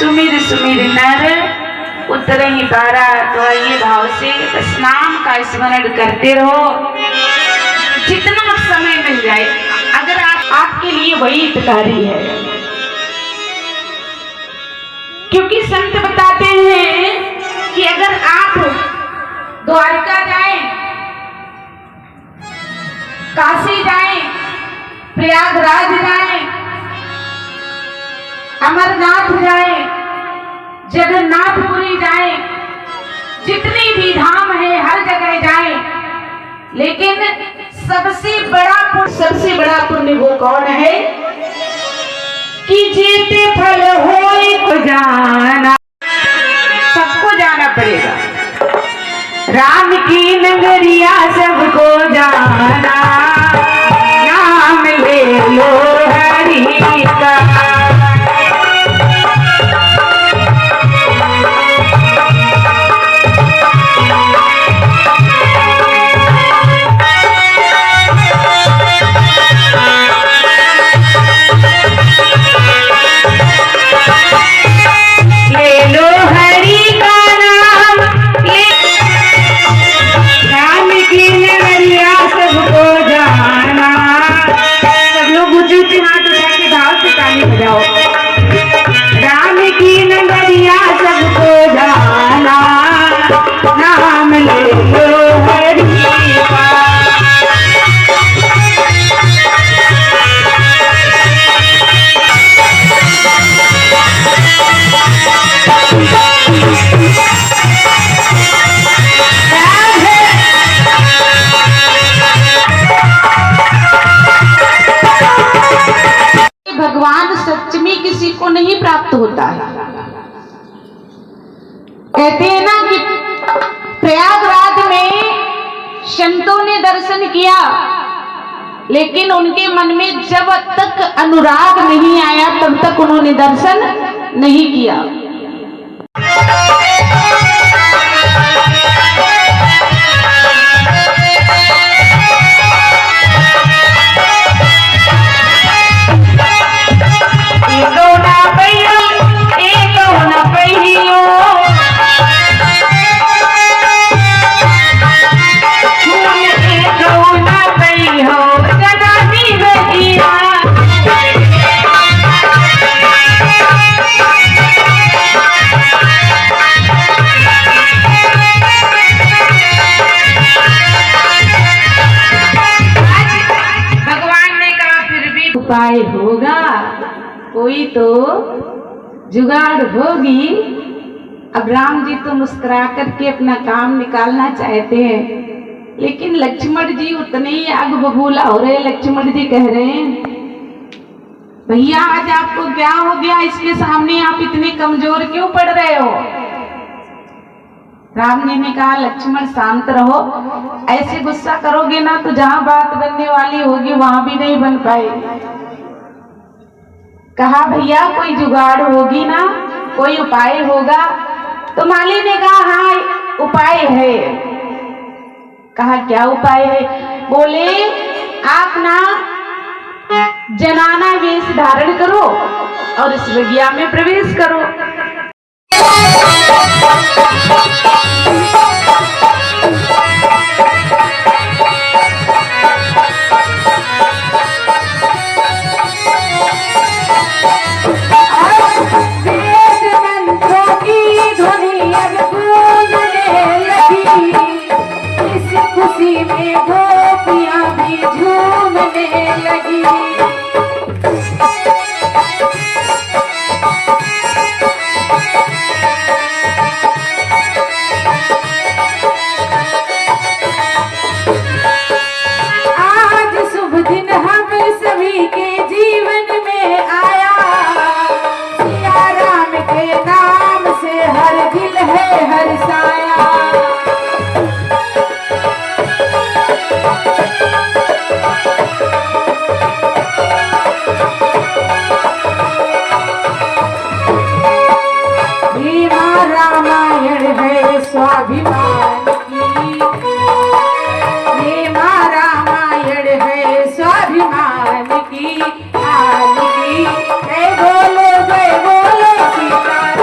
सुमिर सुमिर नर उतर ही पारा। तो आइए भाव से बस नाम का स्मरण करते रहो जितना समय मिल जाए। अगर आपके लिए वही हितकारी है, क्योंकि संत बताते हैं कि अगर आप द्वारका जाएं, काशी जाएं, प्रयागराज जाएं, अमरनाथ जाएं, जगन्नाथपुरी जाएं, जितनी भी धाम है हर जगह जाएं, लेकिन सबसे बड़ा पुण्य वो कौन है कि जीते फल होए को जाना। सबको जाना पड़ेगा, राम की नगरिया सबको जाना। नाम ले लो हरि का, राम की नगरिया सबको जाना। नाम ले लो हरि का, भगवान सच में किसी को नहीं प्राप्त होता है। कहते हैं ना कि प्रयागराज में संतों ने दर्शन किया, लेकिन उनके मन में जब तक अनुराग नहीं आया तब तक उन्होंने दर्शन नहीं किया। उपाय होगा, कोई तो जुगाड़ होगी। अब राम जी तो मुस्कुरा करके अपना काम निकालना चाहते हैं, लेकिन लक्ष्मण जी उतने ही आग बबूला हो रहे। लक्ष्मण जी कह रहे हैं, भैया आज आपको क्या हो गया, इसके सामने आप इतने कमजोर क्यों पड़ रहे हो। राम जी ने कहा, लक्ष्मण शांत रहो, ऐसे गुस्सा करोगे ना तो जहां बात बनने वाली होगी वहां भी नहीं बन पाएगी। कहा, भैया कोई जुगाड़ होगी ना, कोई उपाय होगा। तो माली ने कहा, हाँ उपाय है। कहा, क्या उपाय है। बोले, आप ना जनाना वेश धारण करो और इस विज्ञा में प्रवेश करो। स्वाभिमान की, ये माँ रामायण है स्वाभिमान की। जय बोलो सीता।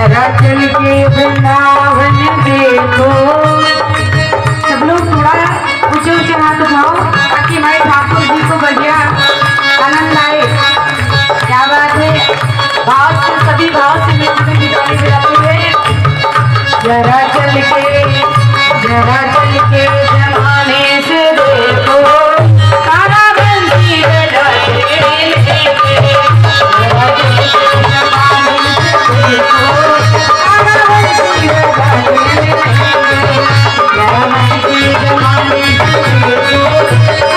जरा चल के वृंदावन देखो। सब लोग थोड़ा ऊंचे ऊंचे हाथ उठाओ ताकि हमारे ठाकुर जी को बढ़िया आनंद आए। क्या बात है, भाव से सभी भाव से मिलकर दिखाई देते हैं। जरा चल के जमाने से देखो, तारा बंसी जरा चल के जरा चल के जमाने से देखो, तारा बंसी जरा चल जरा बंसी जमाने से देखो, तारा बंसी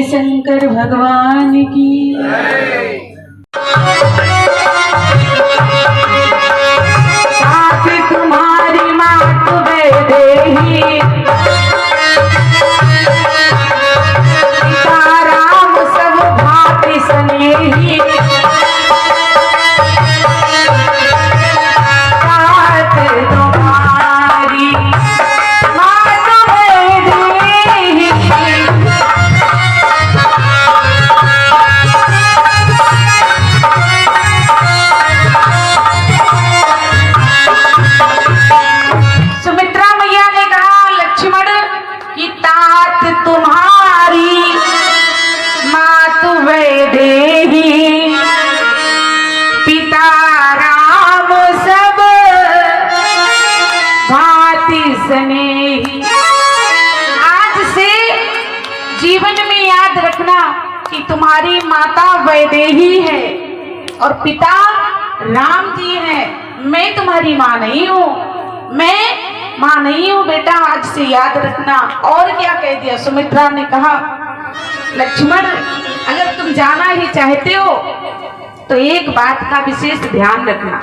शंकर भगवान की। साथ तुम्हारी मात वैदेही, सीता राम सब भांति स्नेही। साथ तुम्हारी मात वैदेही, तुम्हारी मात वैदेही, पिता राम सब भांति स्नेही। आज से जीवन में याद रखना कि तुम्हारी माता वैदेही है और पिता राम जी हैं। मैं तुम्हारी माँ नहीं हूँ, मैं माँ नहीं हूँ बेटा, आज से याद रखना। और क्या कह दिया, सुमित्रा ने कहा लक्ष्मण अगर तुम जाना ही चाहते हो तो एक बात का विशेष ध्यान रखना।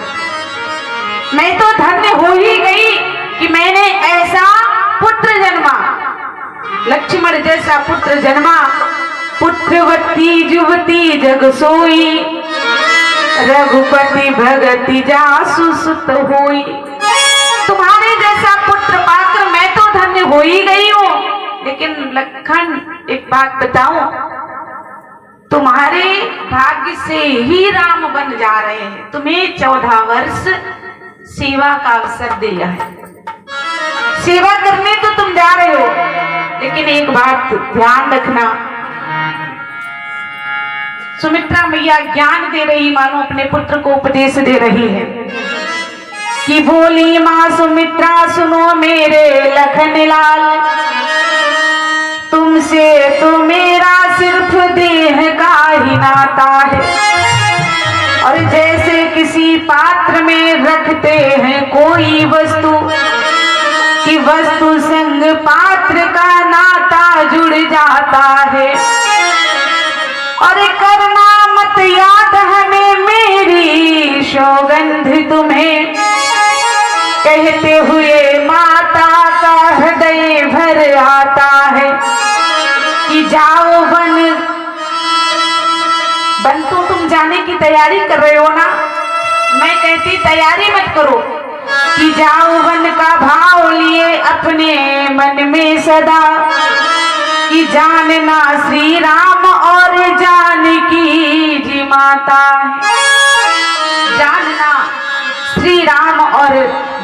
मैं तो धन्य हो ही गई कि मैंने ऐसा पुत्र जन्मा, लक्ष्मण जैसा पुत्र जन्मा। पुत्रवती युवती जग सोई, रघुपति भगति जासु सुत होई। तुम्हारे जैसा पुत्र पाकर मैं तो धन्य हो ही गई हूँ, लेकिन लखन एक बात बताऊं, तुम्हारे भाग्य से ही राम बन जा रहे हैं। तुम्हें 14 वर्ष सेवा का अवसर दिया है, सेवा करने तो तुम जा रहे हो, लेकिन एक बात ध्यान रखना। सुमित्रा मैया ज्ञान दे रही, मानो अपने पुत्र को उपदेश दे रही है कि बोली माँ सुमित्रा सुनो मेरे लखन लाल, तुमसे तो मेरा सिर्फ देह का ही नाता है। और जैसे किसी पात्र में रखते हैं कोई वस्तु, कि वस्तु संग पात्र का नाता जुड़ जाता है। और करना मत याद हमें मेरी सौगंध तुम्हें, कहते हुए माता का हृदय भर आता है कि जाओ वन। तो तुम जाने की तैयारी कर रहे हो ना, मैं कहती तैयारी मत करो कि जाओ वन का भाव लिए अपने मन में सदा, कि जानना श्री राम और जानकी जी माता है। जानना श्री राम और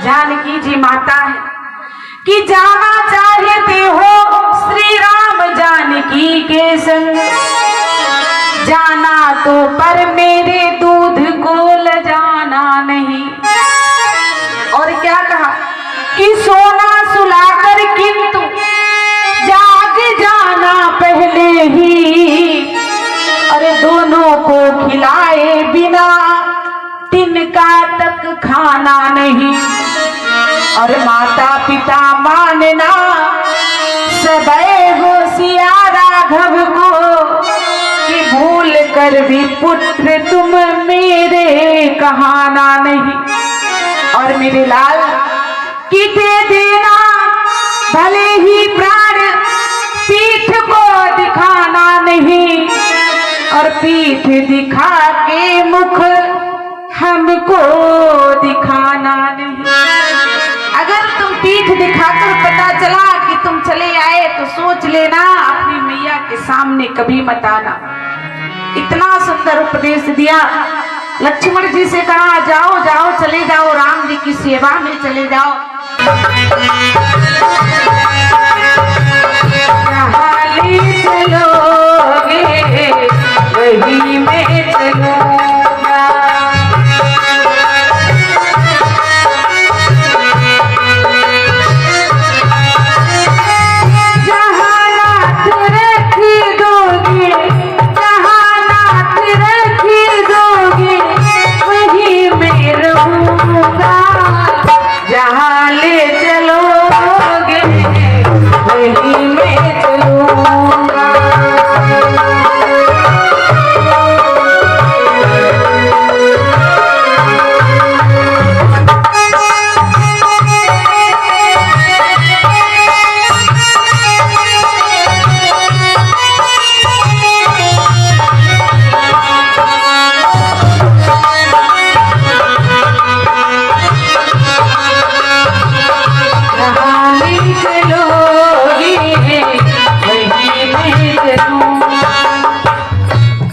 जानकी जी माता है, कि जाना चाहते हो श्री राम जानकी के संग, जाना तो पर मेरे दूध को ल जाना नहीं। और क्या कहा कि सोना सुलाकर किंतु जाग जाना पहले ही, अरे दोनों को खिलाए बिना तिनका तक खाना नहीं। और माता पिता मानना सदैव सिया राघव को, कि भूल कर भी पुत्र तुम मेरे कहाना नहीं। और मेरे लाल कि दे देना भले ही प्राण, पीठ को दिखाना नहीं। और पीठ दिखा को दिखाना नहीं। अगर तुम पीठ दिखाकर पता चला कि तुम चले आए तो सोच लेना अपनी मैया के सामने कभी मत आना। इतना सुंदर उपदेश दिया। लक्ष्मण जी से कहा जाओ जाओ चले जाओ, राम जी की सेवा में चले जाओ। जहाँ ले चलोगे वही मैं चलूंगा। जहाँ नाथ रख दोगे, जहाँ नाथ रख दोगे वही मैं रहूंगा। जहाँ ले चलोगे वही मैं चलूंगा।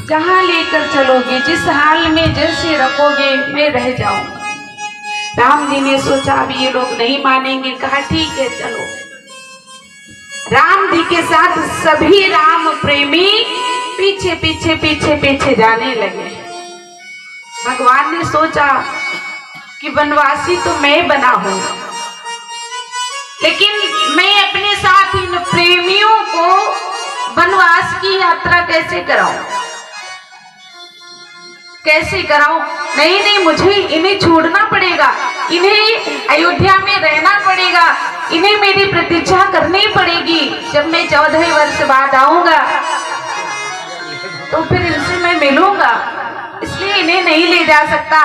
जहाँ लेकर चलोगे, जिस हाल में जैसे रखोगे मैं रह जाऊंगा। राम जी ने सोचा अब ये लोग नहीं मानेंगे, कहा ठीक है चलो। राम जी के साथ सभी राम प्रेमी पीछे पीछे पीछे पीछे जाने लगे। भगवान ने सोचा कि वनवासी तो मैं बना हूं, लेकिन मैं अपने साथ इन प्रेमियों को वनवास की यात्रा कैसे कराऊं, कैसे कराऊं? नहीं नहीं, मुझे इन्हें छोड़ना पड़ेगा, इन्हें अयोध्या में रहना पड़ेगा, इन्हें मेरी प्रतीक्षा करनी पड़ेगी। जब मैं 14 वर्ष बाद आऊंगा तो फिर इनसे मैं मिलूंगा, इसलिए इन्हें नहीं ले जा सकता।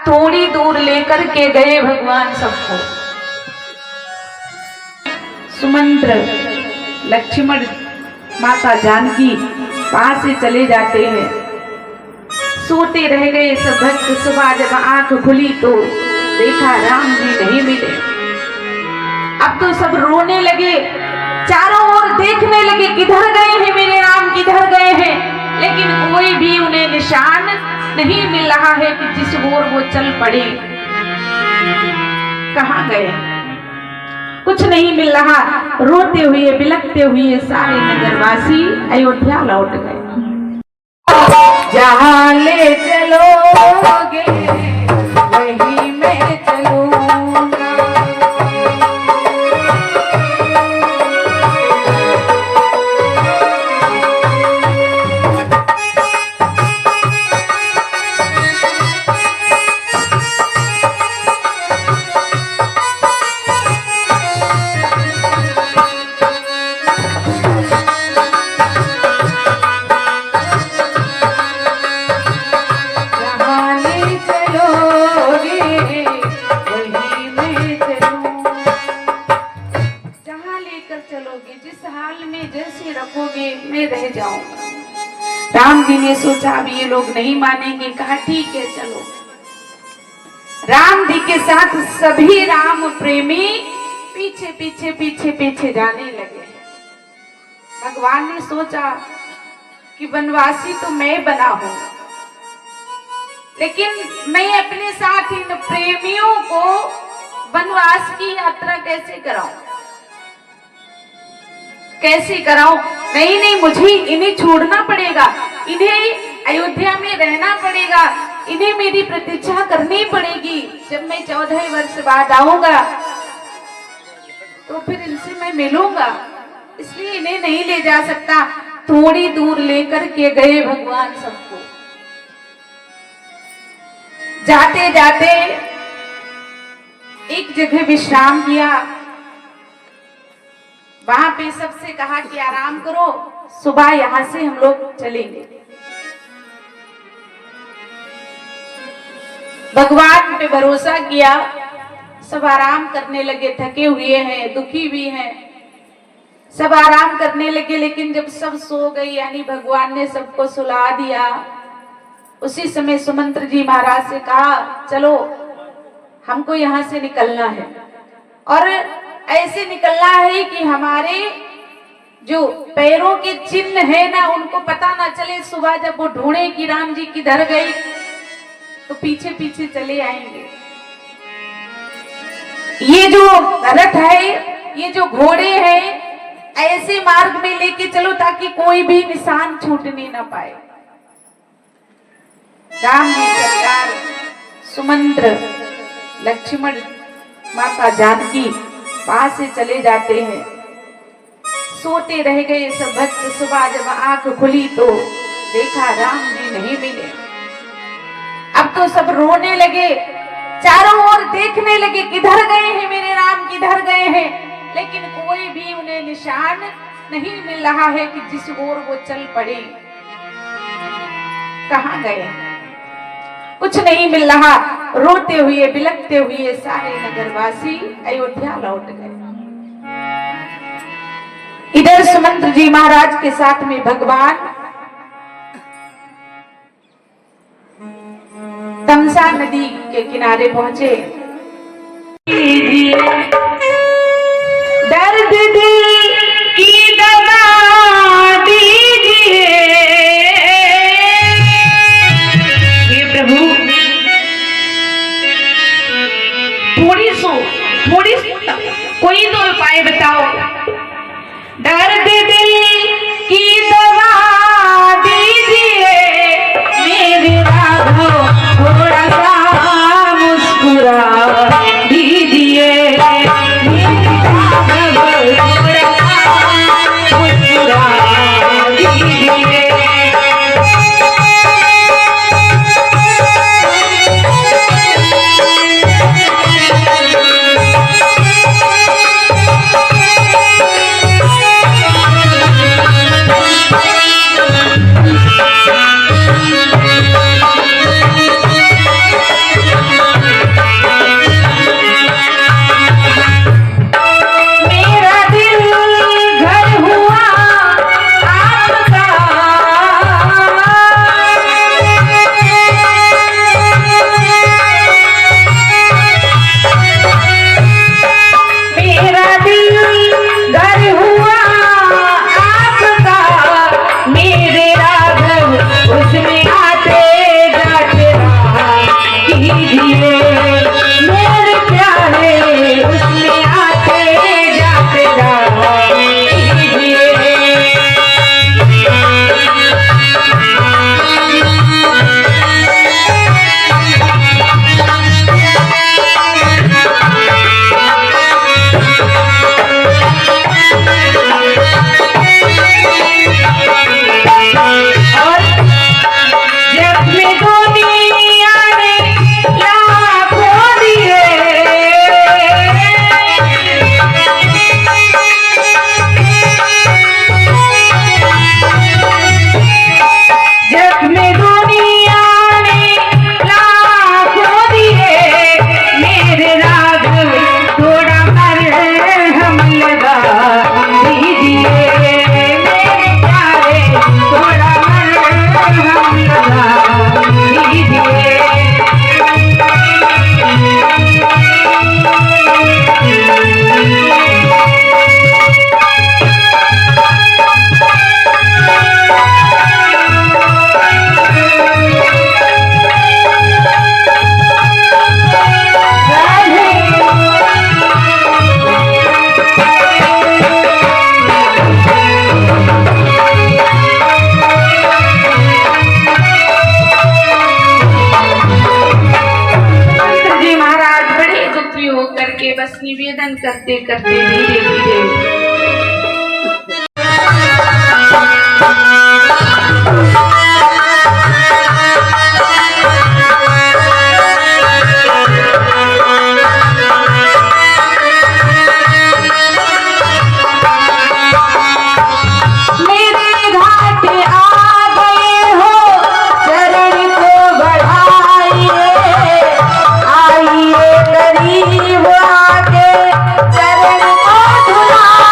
थोड़ी दूर लेकर के गए भगवान सबको। सुमंत्र, लक्ष्मण, माता जानकी वहां से चले जाते हैं। सोते रह गए सब भक्त। सुबह जब आंख खुली तो देखा राम जी नहीं मिले। अब तो सब रोने लगे, चारों ओर देखने लगे किधर गए हैं मेरे राम, किधर गए हैं। लेकिन कोई भी उन्हें निशान नहीं मिल रहा है कि जिस ओर वो चल पड़े। कहाँ गए, कुछ नहीं मिल रहा। रोते हुए बिलखते हुए सारे नगरवासी अयोध्या लौट गए। जहाँ ले चलोगे वही मैं चलूंगा। मैं रह जाऊंगा। राम जी ने सोचा अब ये लोग नहीं मानेंगे, कहा ठीक है चलो। राम जी के साथ सभी राम प्रेमी पीछे पीछे पीछे पीछे जाने लगे। भगवान ने सोचा कि वनवासी तो मैं बना हूं, लेकिन मैं अपने साथ इन प्रेमियों को वनवास की यात्रा कैसे कराऊं, कैसे कराऊं? नहीं नहीं, मुझे इन्हें छोड़ना पड़ेगा, इन्हें अयोध्या में रहना पड़ेगा, इन्हें मेरी प्रतीक्षा करनी पड़ेगी। जब मैं 14 वर्ष बाद आऊंगा तो फिर इनसे मैं मिलूंगा, इसलिए इन्हें नहीं ले जा सकता। थोड़ी दूर लेकर के गए भगवान सबको। जाते जाते एक जगह विश्राम किया। वहां पे सबसे कहा कि आराम करो, सुबह यहां से हम लोग चलेंगे। भगवान पे भरोसा किया। सब आराम करने लगे, थके हुए हैं, दुखी भी हैं, सब आराम करने लगे। लेकिन जब सब सो गए, यानी भगवान ने सबको सुला दिया, उसी समय सुमंत्र जी महाराज से कहा चलो हमको यहाँ से निकलना है, और ऐसे निकलना है कि हमारे जो पैरों के चिन्ह है ना उनको पता ना चले। सुबह जब वो ढूंढे कि राम जी किधर गए तो पीछे पीछे चले आएंगे। ये जो रथ है, ये जो घोड़े हैं, ऐसे मार्ग में लेके चलो ताकि कोई भी निशान छूटने ना पाए। राम जी सरकार, सुमंत्र, लक्ष्मण, माता जानकी वहां से चले जाते हैं। सोते रह गए सब भक्त। सुबह जब आंख खुली तो देखा राम जी नहीं मिले। अब तो सब रोने लगे, चारों ओर देखने लगे किधर गए हैं मेरे राम, किधर गए हैं, लेकिन कोई भी उन्हें निशान नहीं मिल रहा है कि जिस ओर वो चल पड़े। कहाँ गए, कुछ नहीं मिल रहा। रोते हुए बिलखते हुए सारे नगरवासी अयोध्या लौट गए। इधर सुमंत्र जी महाराज के साथ में भगवान तमसा नदी के किनारे पहुंचे। दर्द दिल की दवा दीजिए ये प्रभु। थोड़ी कोई तो उपाय बताओ। दर्द दिल की दवा दीजिए मेरे राघव, थोड़ा सा मुस्कुरा दीजिए मेरे राघव, थोड़ा सा मुस्कुरा दीजिए। निवेदन करते करते धीरे धीरे चरण को धुला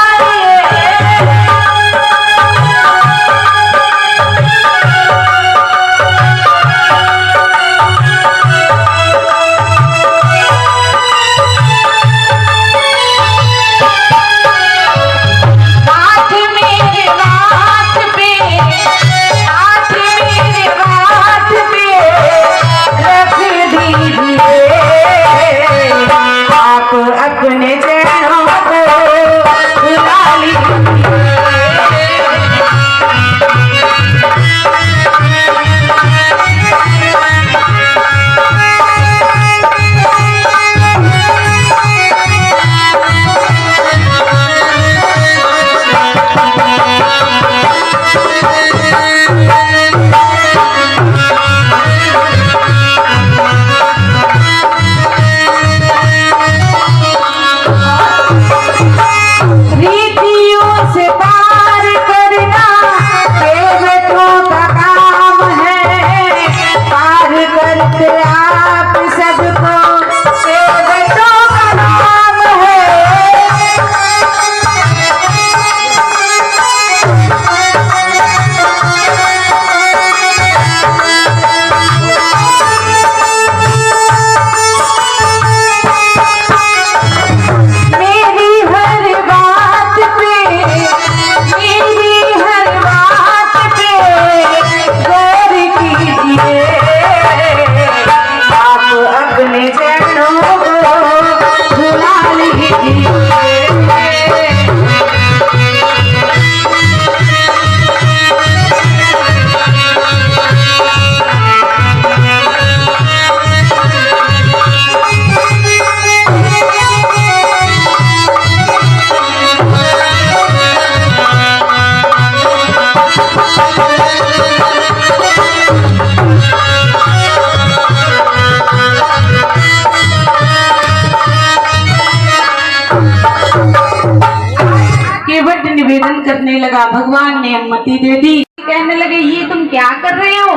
लगा, भगवान ने अनुमति दे दी। कहने लगे ये तुम क्या कर रहे हो,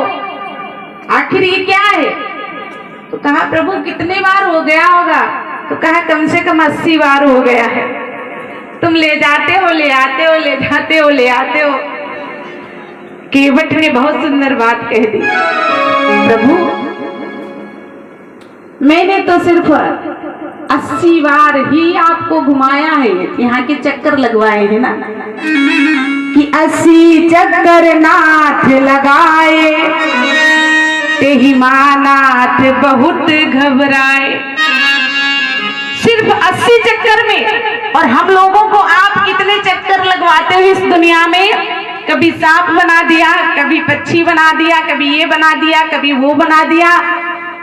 आखिर ये क्या है? तो कहा प्रभु कितने बार हो गया होगा? तो कहा कम से कम 80 बार हो गया है। तुम ले जाते हो, ले आते हो, ले जाते हो, ले आते हो। केवट ने बहुत सुंदर बात कह दी, प्रभु मैंने तो सिर्फ 80 बार ही आपको घुमाया है, यहाँ के चक्कर लगवाए हैं ना, कि 80 चक्कर नाथ लगाए, तेहि मानाथ बहुत घबराए। सिर्फ 80 चक्कर में, और हम लोगों को आप कितने चक्कर लगवाते हो इस दुनिया में? कभी सांप बना दिया, कभी पक्षी बना दिया, कभी ये बना दिया, कभी वो बना दिया।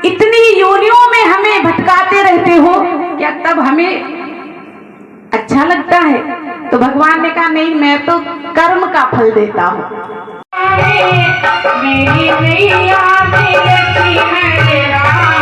इतनी योनियों में हमें भटकाते रहते हो, क्या तब हमें अच्छा लगता है? तो भगवान ने कहा नहीं, मैं तो कर्म का फल देता हूँ। मेरी नैया मिलती है राम,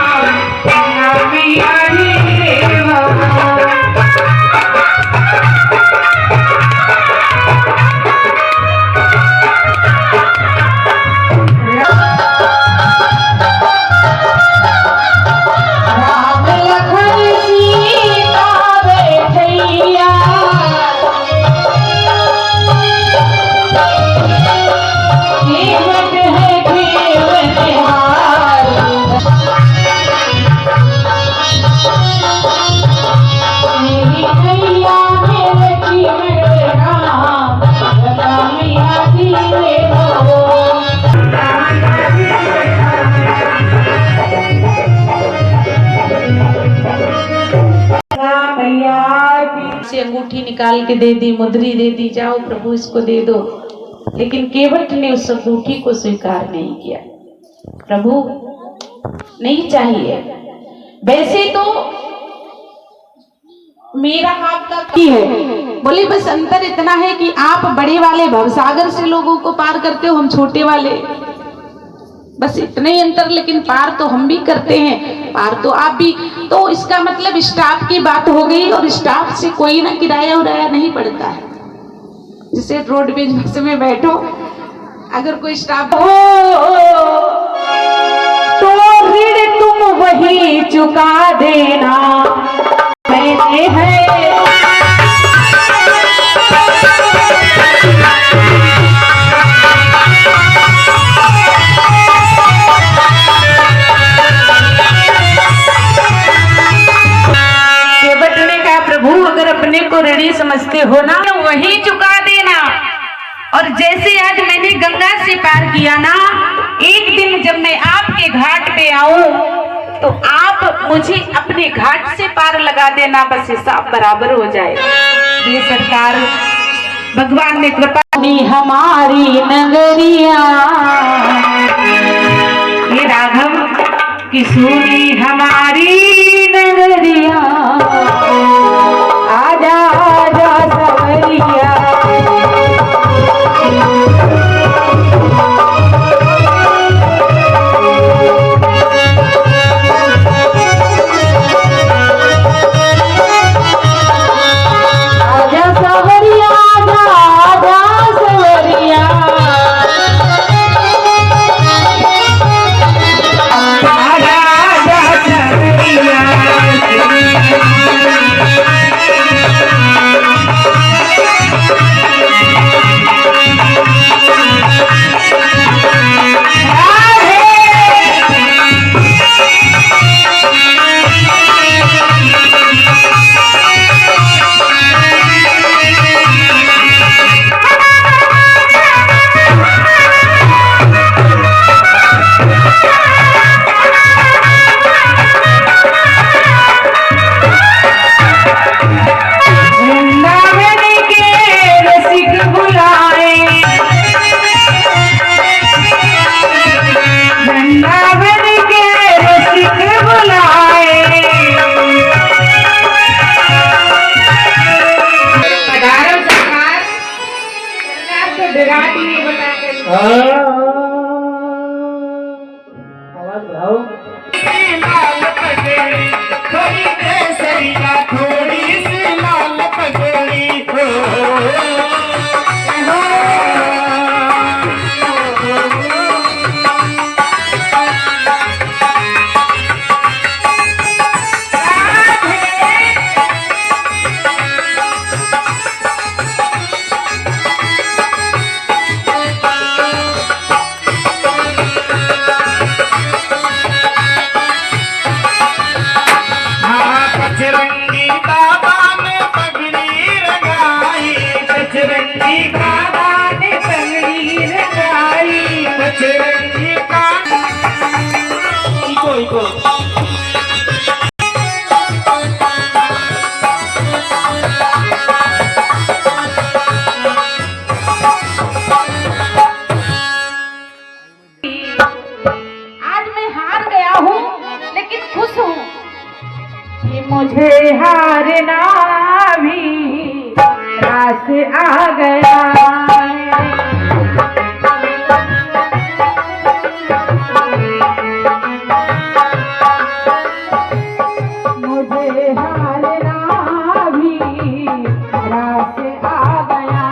से अंगूठी निकाल के दे दी, मुद्री दे दी, जाओ प्रभु इसको दे दो। लेकिन केवट ने उस अंगूठी को स्वीकार नहीं किया। प्रभु नहीं चाहिए, वैसे तो मेरा आपका की है। बोले बस अंतर इतना है कि आप बड़े वाले भवसागर से लोगों को पार करते हो, हम छोटे वाले, बस इतना ही अंतर। लेकिन पार तो हम भी करते हैं, पार तो आप भी। तो इसका मतलब स्टाफ की बात हो गई, और स्टाफ से कोई ना किराया उराया नहीं पड़ता है। जैसे रोडवेज बस में बैठो, अगर कोई स्टाफ हो तो ऋण तुम वही चुका देना, मैंने है अपने को ऋणी समझते हो ना, वही चुका देना। और जैसे आज मैंने गंगा से पार किया ना, एक दिन जब मैं आपके घाट पे आऊं तो आप मुझे अपने घाट से पार लगा देना, बस हिसाब बराबर हो जाए। ये सरकार भगवान ने कृपा दी हमारी नगरिया, ये राघव की सुनी हमारी नगरिया, आजा आजा सवरिया। आजा सवरिया, आजा सवरिया, आजा आजा सवरिया। थोड़ी सी लाल पगड़ी हो मुझे हारना भी रास आ गया मुझे हारना भी रास आ गया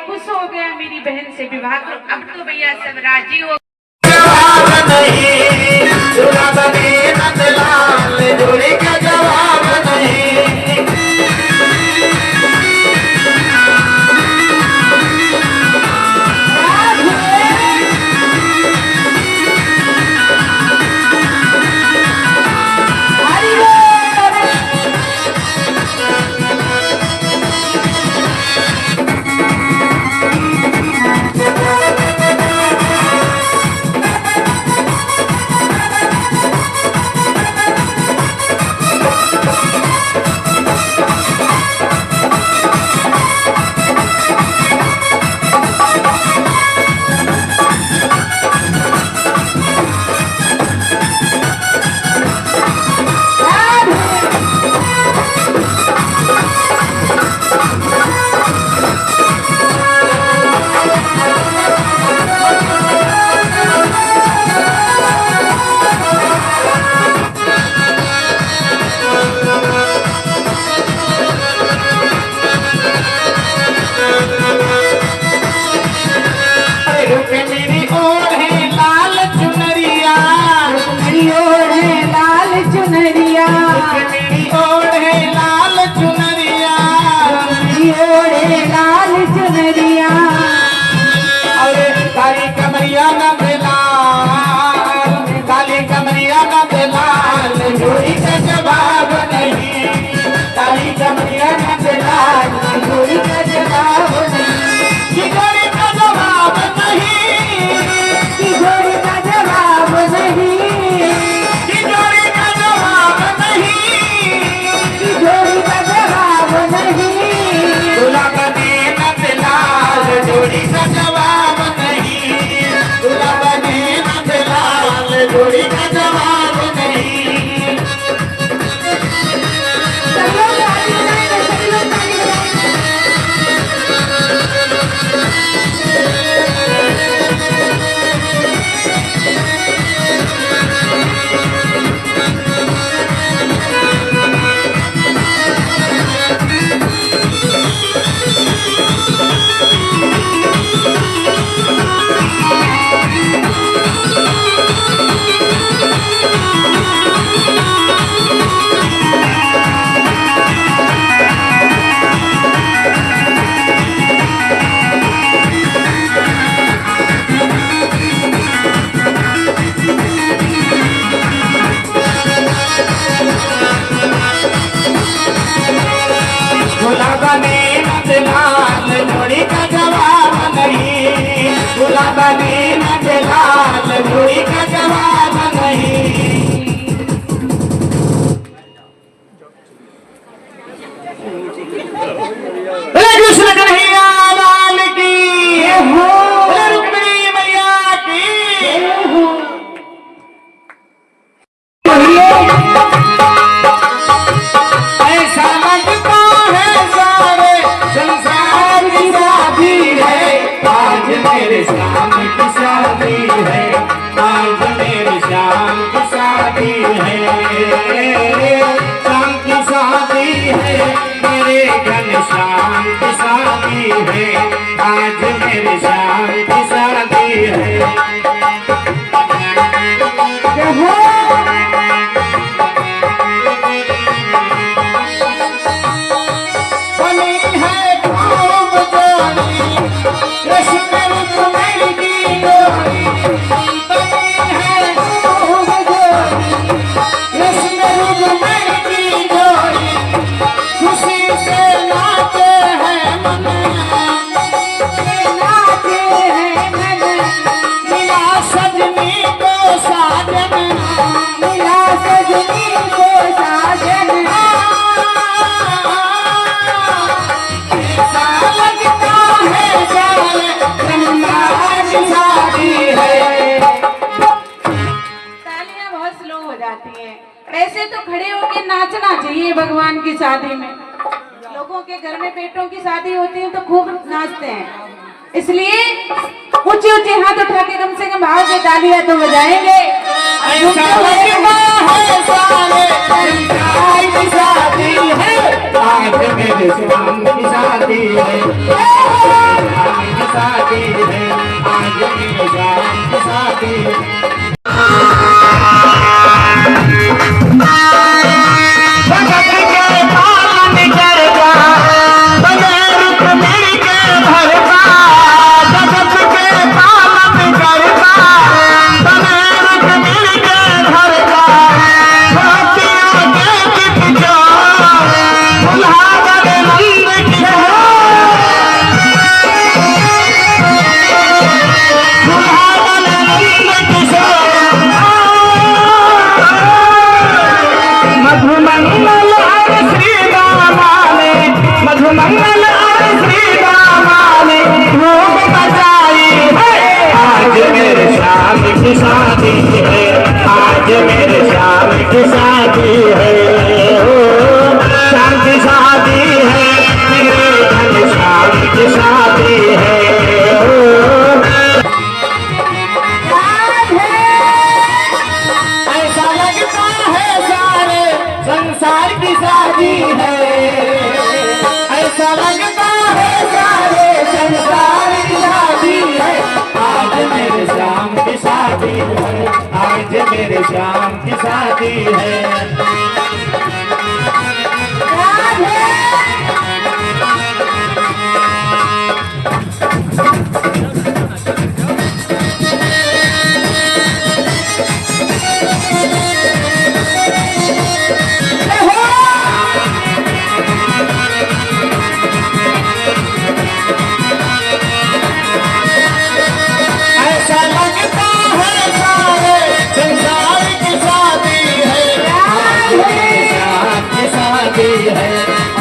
खुश हो गया मेरी बहन से विवाह को। अब तो भैया सब राजी हो मेरे श्याम की शादी है, आज मेरे श्याम की शादी। चाहिए भगवान की शादी में। लोगों के घर में बेटों की शादी होती है तो खूब नाचते हैं, इसलिए ऊंचे ऊंचे हाथ उठा के कम से कम भाव के तालियां तो बजाएंगे। आज मेरे श्याम की शादी है, शादी है, आज मेरे श्याम की शादी है। शादी है, आज मेरे श्याम की शादी है, श्याम की शादी है, मेरे धन श्याम की शादी है। ऐसा लगता है सारे संसार की शादी है, ऐसा लगता है सारे संसार की शादी है। आज मेरे श्याम की शादी है, आज मेरे श्याम की शादी है।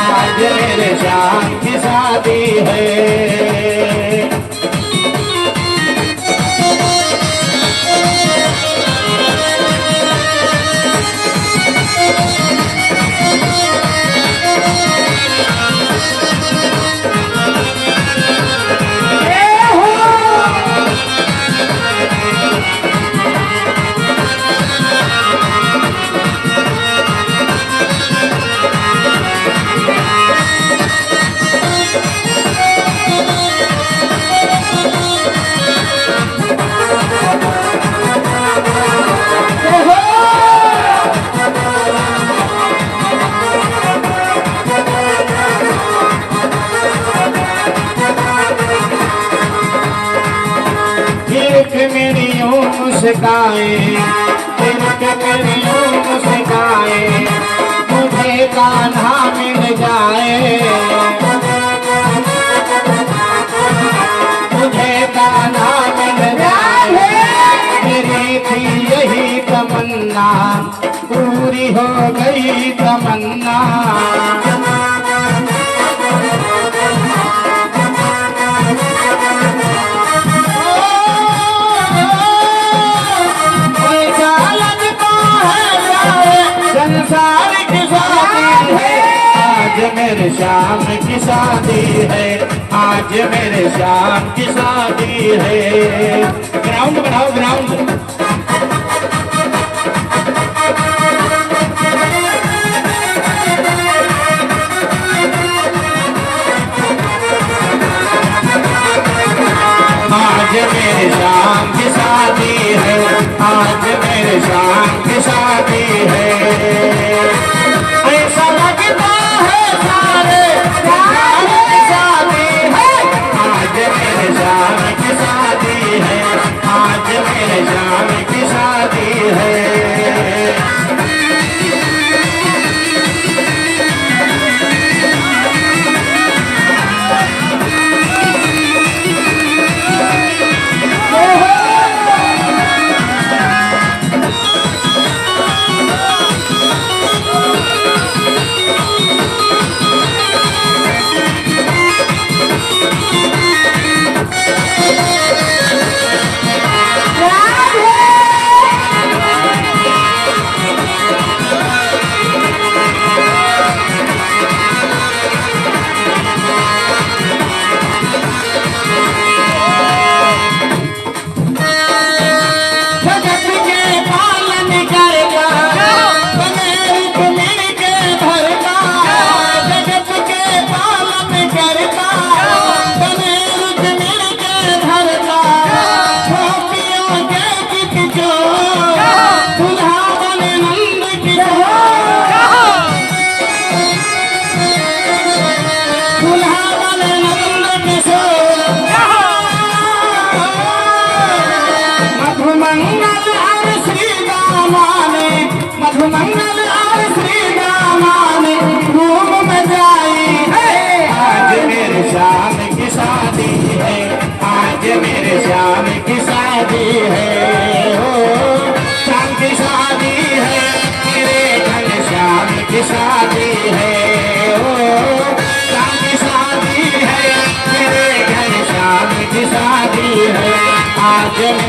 आज मेरे श्याम की शादी है। मेरी मुस्काए, मेरी मुस्काए, मुझे कान्हा मिल जाए, मुझे कान्हा मिल जाए। मेरी थी यही तमन्ना, पूरी हो गई तमन्ना। संसार की शादी है, आज मेरे श्याम की शादी है, आज मेरे श्याम की शादी है। ग्राउंड बनाओ, ग्राउंड। आज मेरे श्याम की शादी है, आज मेरे श्याम की शादी है। ऐसा लगता है सारे श्याम की शादी है, आज मेरे श्याम की शादी है, आज मेरे श्याम की शादी है।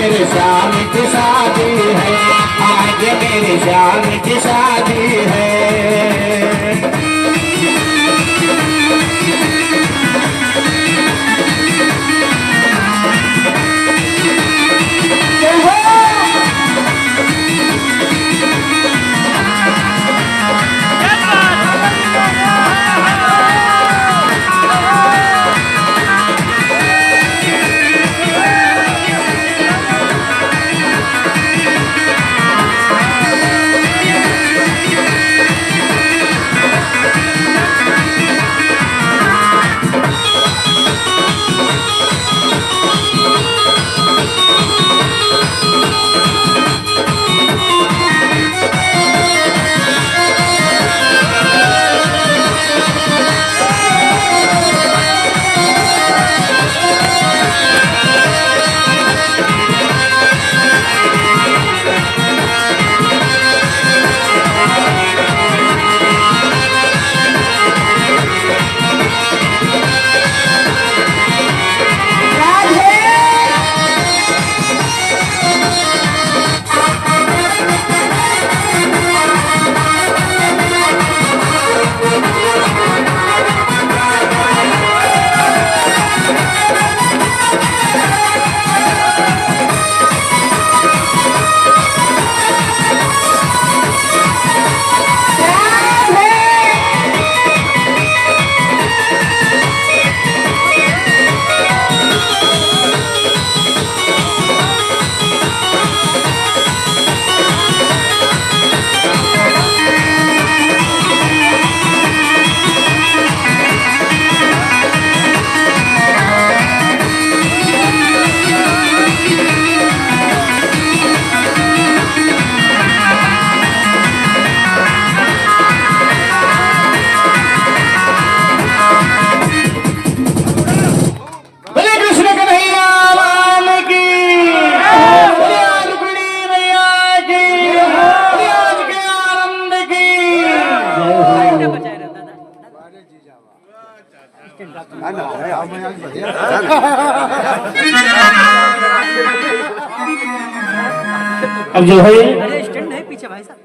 मेरे श्याम की शादी है, आज मेरे श्याम की शादी है। अब जो है स्टैंड है पीछे भाई साहब।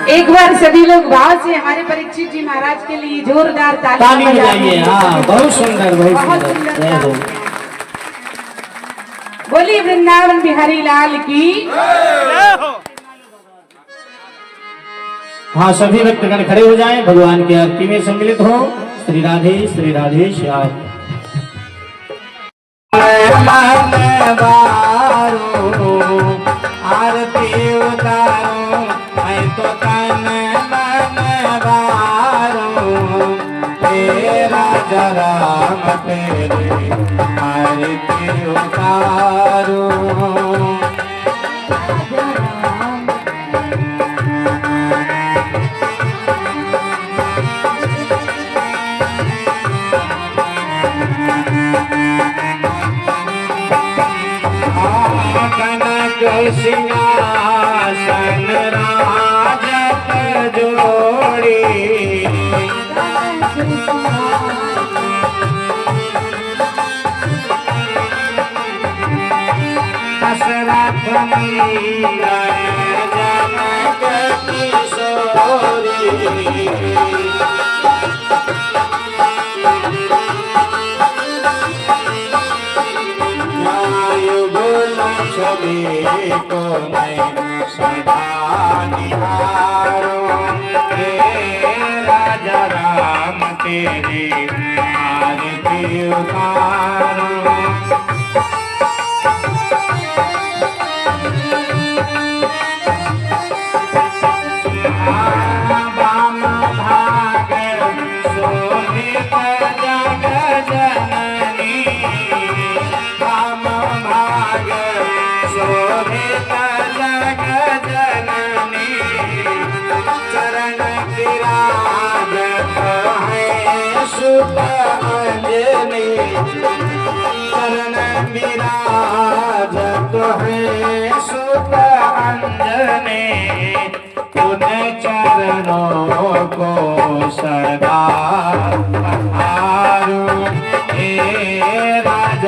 एक बार सभी लोग भाव से हमारे परीक्षित जी महाराज के लिए जोरदार ताली बजाइए। हाँ, बहुत सुंदर, बहुत सुंदर। जय हो। बोलिए वृंदावन बिहारी लाल की। हाँ, सभी भक्तगण खड़े हो जाएं, भगवान की आरती में सम्मिलित हो। श्री राधे श्याम। आरती उतारो मैं तो तन मन वारो, तेरा राम तेरे आरती उतारो। सिंहासन राजत जोड़ी, दशरथ नंदन जनक किशोरी, छवि को मैं सदा निहारूं, राजा राम तेरी आरती उतारूं। वाम भाग शोभित जग जननी, वाम भाग शोभित जग जननी, चरण विराजत है सुत अंजनी, चरण विराजत है सुत अंजनी, तुन चरणों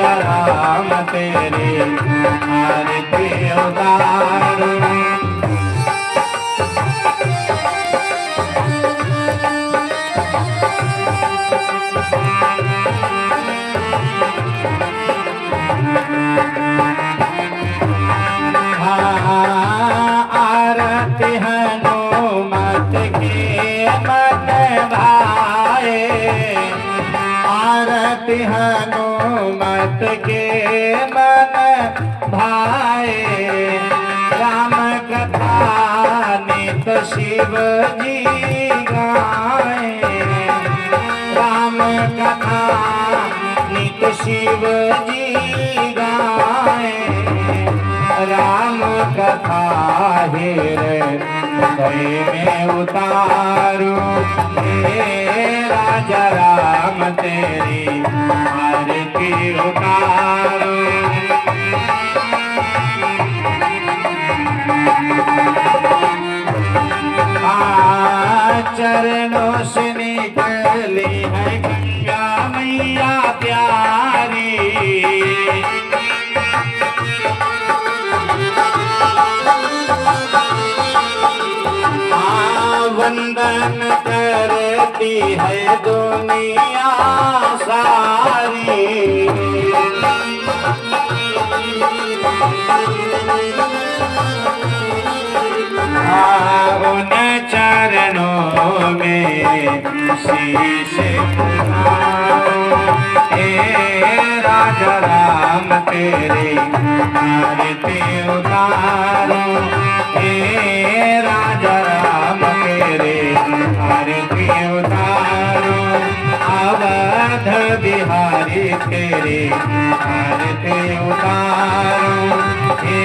राजा राम तेरी आरती उतारूं। आरती हनुमत की मन भाए, आरती हनुमत के मन भाए। राम कथा नित शिव जी गाए, राम कथा नित शिव जी गाए। राम कथा हृदय में उतारूं, हे राजा राम तेरी आरती उतारूं। चरणों से निकली है गंगा मैया प्यारी, वंदन करती है दुनिया सारी। उन चरणों में शीश झुकाऊं, हे राजा राम तेरी आरती उतारूं, हे राजा राम तेरे आरती उतारूं। अवध बिहारी तेरी आरती उतारूं, हे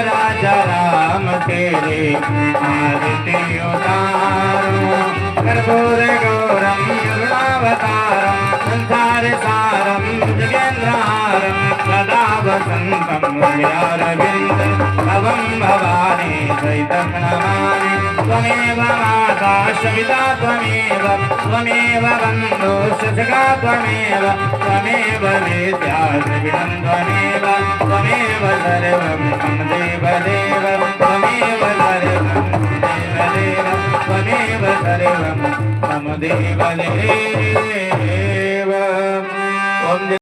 राजा राम तेरे आरती उतारूं। कर्पूर गौरम युगावतारम संसार सारम जगेन्द्रहारम सदा वसंतम हृदयारविंद भवं भवानी सहितं नमामि। त्वमेव माता सविता त्वमेव, त्वमेव बन्धुश्च सखा त्वमेव, त्वमेव वेद्या द्रविणं त्वमेव, त्वमेव सर्वं मम देवदेव, त्वमेव सर्वं मम देवदेव, त्वमेव सर्वं मम देवदेव। ओम